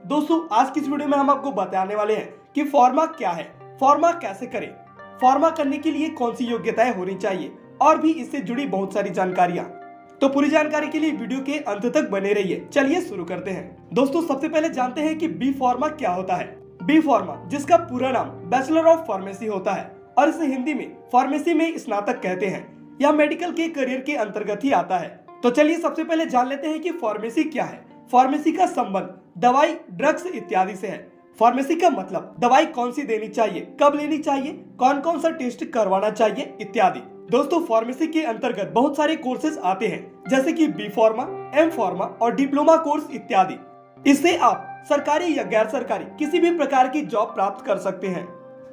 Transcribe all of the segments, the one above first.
दोस्तों आज की इस वीडियो में हम आपको बताने वाले हैं कि फार्मा क्या है, फार्मा कैसे करें, फार्मा करने के लिए कौन सी योग्यताएं होनी चाहिए और भी इससे जुड़ी बहुत सारी जानकारियां। तो पूरी जानकारी के लिए वीडियो के अंत तक बने रहिए। चलिए शुरू करते हैं। दोस्तों सबसे पहले जानते हैं कि बी फार्मा क्या होता है। बी फार्मा, जिसका पूरा नाम बैचलर ऑफ फार्मेसी होता है और इसे हिंदी में फार्मेसी में स्नातक कहते हैं, यह मेडिकल के करियर के अंतर्गत ही आता है। तो चलिए सबसे पहले जान लेते हैं कि फार्मेसी क्या है। फार्मेसी का संबंध दवाई, ड्रग्स इत्यादि से है। फार्मेसी का मतलब दवाई कौन सी देनी चाहिए, कब लेनी चाहिए, कौन कौन सा टेस्ट करवाना चाहिए इत्यादि। दोस्तों फार्मेसी के अंतर्गत बहुत सारे कोर्सेज आते हैं, जैसे कि बी फार्मा, एम फार्मा और डिप्लोमा कोर्स इत्यादि। इससे आप सरकारी या गैर सरकारी किसी भी प्रकार की जॉब प्राप्त कर सकते हैं।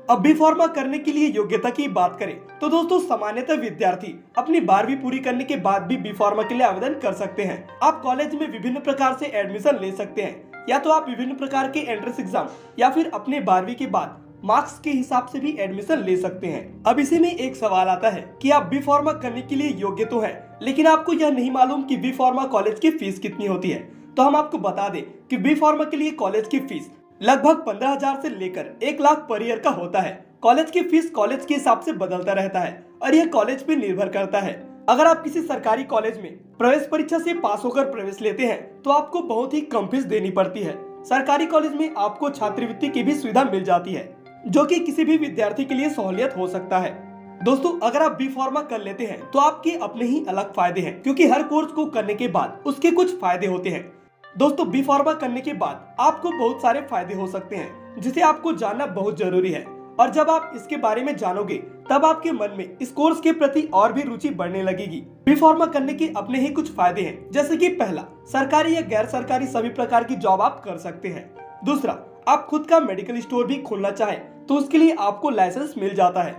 अब बी फार्मा करने के लिए योग्यता की बात करें तो दोस्तों सामान्यतः विद्यार्थी अपनी 12वीं पूरी करने के बाद भी बी फार्मा के लिए आवेदन कर सकते हैं। आप कॉलेज में विभिन्न प्रकार से एडमिशन ले सकते हैं, या तो आप विभिन्न प्रकार के एंट्रेंस एग्जाम या फिर अपने 12वीं के बाद मार्क्स के हिसाब से भी एडमिशन ले सकते हैं। अब इसी में एक सवाल आता है कि आप बी फार्मा करने के लिए योग्य तो है, लेकिन आपको यह नहीं मालूम कि बी फार्मा कॉलेज की फीस कितनी होती है। तो हम आपको बता दें कि बी फार्मा के लिए कॉलेज की फीस लगभग 15,000 से लेकर 1 लाख पर ईयर का होता है। कॉलेज की फीस कॉलेज के हिसाब से बदलता रहता है और यह कॉलेज पे निर्भर करता है। अगर आप किसी सरकारी कॉलेज में प्रवेश परीक्षा से पास होकर प्रवेश लेते हैं तो आपको बहुत ही कम फीस देनी पड़ती है। सरकारी कॉलेज में आपको छात्रवृत्ति की भी सुविधा मिल जाती है, जो कि किसी भी विद्यार्थी के लिए सहूलियत हो सकता है। दोस्तों अगर आप बी फार्मा कर लेते हैं तो आपके अपने ही अलग फायदे हैं, क्योंकि हर कोर्स को करने के बाद उसके कुछ फायदे होते हैं। दोस्तों बी फार्मा करने के बाद आपको बहुत सारे फायदे हो सकते हैं, जिसे आपको जानना बहुत जरूरी है। और जब आप इसके बारे में जानोगे तब आपके मन में इस कोर्स के प्रति और भी रुचि बढ़ने लगेगी। बी फार्मा करने के अपने ही कुछ फायदे हैं, जैसे कि पहला, सरकारी या गैर सरकारी सभी प्रकार की जॉब आप कर सकते हैं। दूसरा, आप खुद का मेडिकल स्टोर भी खोलना चाहे तो उसके लिए आपको लाइसेंस मिल जाता है।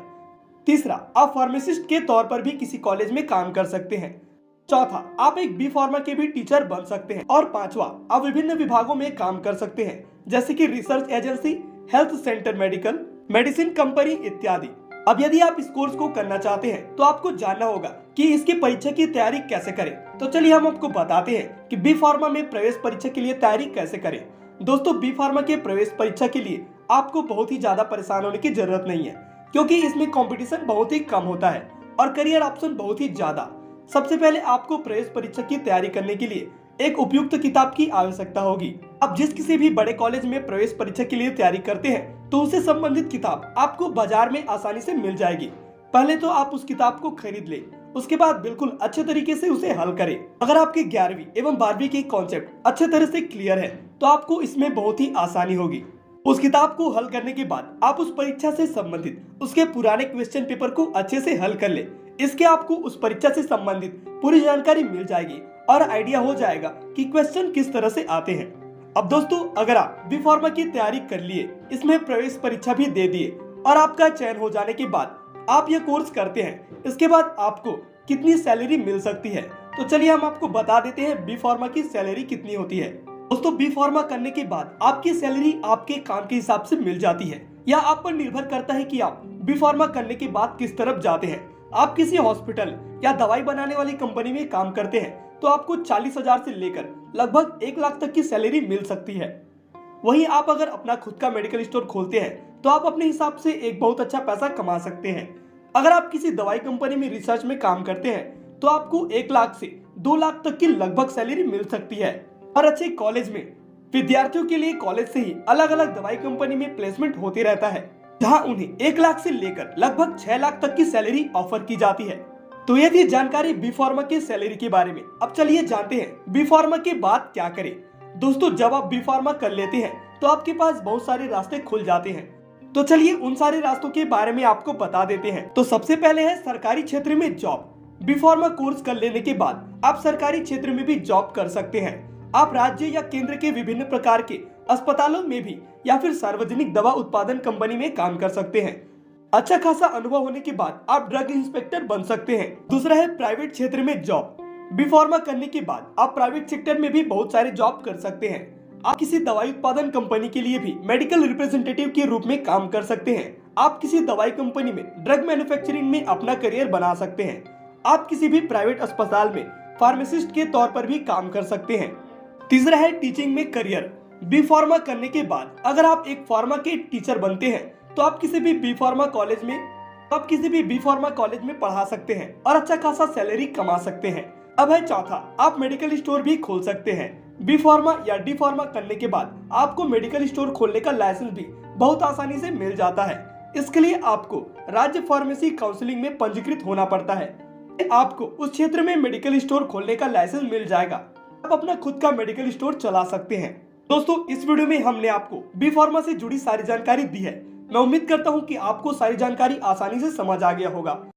तीसरा, आप फार्मासिस्ट के तौर पर भी किसी कॉलेज में काम कर सकते हैं। चौथा, आप एक बी फार्मा के भी टीचर बन सकते हैं। और पांचवा, आप विभिन्न विभागों में काम कर सकते हैं, जैसे कि research agency, health centre, medicine company इत्यादि। अब यदि आप इस कोर्स को करना चाहते हैं तो आपको जानना होगा कि इसकी परीक्षा की तैयारी कैसे करें। तो चलिए हम आपको बताते हैं कि बी फार्मा में प्रवेश परीक्षा के लिए तैयारी कैसे करें। दोस्तों बी फार्मा के प्रवेश परीक्षा के लिए आपको बहुत ही ज्यादा परेशान होने की जरूरत नहीं है, क्योंकि इसमें कंपटीशन बहुत ही कम होता है और करियर ऑप्शन बहुत ही ज्यादा। सबसे पहले आपको प्रवेश परीक्षा की तैयारी करने के लिए एक उपयुक्त किताब की आवश्यकता होगी। अब जिस किसी भी बड़े कॉलेज में प्रवेश परीक्षा के लिए तैयारी करते हैं तो उससे संबंधित किताब आपको बाजार में आसानी से मिल जाएगी। पहले तो आप उस किताब को खरीद लें, उसके बाद बिल्कुल अच्छे तरीके से उसे हल करें। अगर आपके 11वीं एवं 12वीं के कॉन्सेप्ट अच्छे तरह से क्लियर है तो आपको इसमें बहुत ही आसानी होगी। उस किताब को हल करने के बाद आप उस परीक्षा से संबंधित उसके पुराने क्वेश्चन पेपर को अच्छे से हल कर ले। इसके आपको उस परीक्षा से संबंधित पूरी जानकारी मिल जाएगी और आइडिया हो जाएगा कि क्वेश्चन किस तरह से आते हैं। अब दोस्तों अगर आप बी फार्मा की तैयारी कर लिए, इसमें प्रवेश परीक्षा भी दे दिए और आपका चयन हो जाने के बाद आप ये कोर्स करते हैं, इसके बाद आपको कितनी सैलरी मिल सकती है। तो चलिए हम आपको बता देते हैं बी फार्मा की सैलरी कितनी होती है। दोस्तों बी फार्मा करने के बाद आपकी सैलरी आपके काम के हिसाब से मिल जाती है। यह आप पर निर्भर करता है कि आप बी फार्मा करने के बाद किस तरफ जाते हैं। आप किसी हॉस्पिटल या दवाई बनाने वाली कंपनी में काम करते हैं तो आपको 40,000 से लेकर लगभग 1 लाख तक की सैलरी मिल सकती है। वहीं आप अगर अपना खुद का मेडिकल स्टोर खोलते हैं तो आप अपने हिसाब से एक बहुत अच्छा पैसा कमा सकते हैं। अगर आप किसी दवाई कंपनी में रिसर्च में काम करते हैं तो आपको 1 लाख से 2 लाख तक की लगभग सैलरी मिल सकती है। और अच्छे कॉलेज में विद्यार्थियों के लिए कॉलेज से ही अलग अलग दवाई कंपनी में प्लेसमेंट होते रहता है, जहां उन्हें 1 लाख से लेकर लगभग 6 लाख तक की सैलरी ऑफर की जाती है। तो ये थी जानकारी बी फार्मा के सैलरी के बारे में। अब चलिए जानते हैं बी फार्मा के बाद क्या करें। दोस्तों जब आप बी फार्मा कर लेते हैं तो आपके पास बहुत सारे रास्ते खुल जाते हैं। तो चलिए उन सारे रास्तों के बारे में आपको बता देते हैं। तो सबसे पहले है सरकारी क्षेत्र में जॉब। बी फार्मा कोर्स कर लेने के बाद आप सरकारी क्षेत्र में भी जॉब कर सकते हैं। आप राज्य या केंद्र के विभिन्न प्रकार के अस्पतालों में भी या फिर सार्वजनिक दवा उत्पादन कंपनी में काम कर सकते हैं। अच्छा खासा अनुभव होने के बाद आप ड्रग इंस्पेक्टर बन सकते हैं। दूसरा है प्राइवेट क्षेत्र में जॉब। बी फार्मा करने के बाद आप प्राइवेट सेक्टर में भी बहुत सारे जॉब कर सकते हैं। आप किसी दवाई उत्पादन कंपनी के लिए भी मेडिकल रिप्रेजेंटेटिव के रूप में काम कर सकते हैं। आप किसी दवाई कंपनी में ड्रग मैन्युफैक्चरिंग में अपना करियर बना सकते हैं। आप किसी भी प्राइवेट अस्पताल में फार्मासिस्ट के तौर पर भी काम कर सकते हैं। तीसरा है टीचिंग में करियर। बी फार्मा करने के बाद अगर आप एक फार्मा के टीचर बनते हैं तो आप किसी भी बी फार्मा कॉलेज में पढ़ा सकते हैं और अच्छा खासा सैलरी कमा सकते हैं। अब है चौथा, आप मेडिकल स्टोर भी खोल सकते हैं। बी फार्मा या डी फार्मा करने के बाद आपको मेडिकल स्टोर खोलने का लाइसेंस भी बहुत आसानी से मिल जाता है। इसके लिए आपको राज्य फार्मेसी काउंसिलिंग में पंजीकृत होना पड़ता है। आपको उस क्षेत्र में मेडिकल स्टोर खोलने का लाइसेंस मिल जाएगा, आप अपना खुद का मेडिकल स्टोर चला सकते हैं। दोस्तों, इस वीडियो में हमने आपको बी फार्मा से जुड़ी सारी जानकारी दी है। मैं उम्मीद करता हूं कि आपको सारी जानकारी आसानी से समझ आ गया होगा।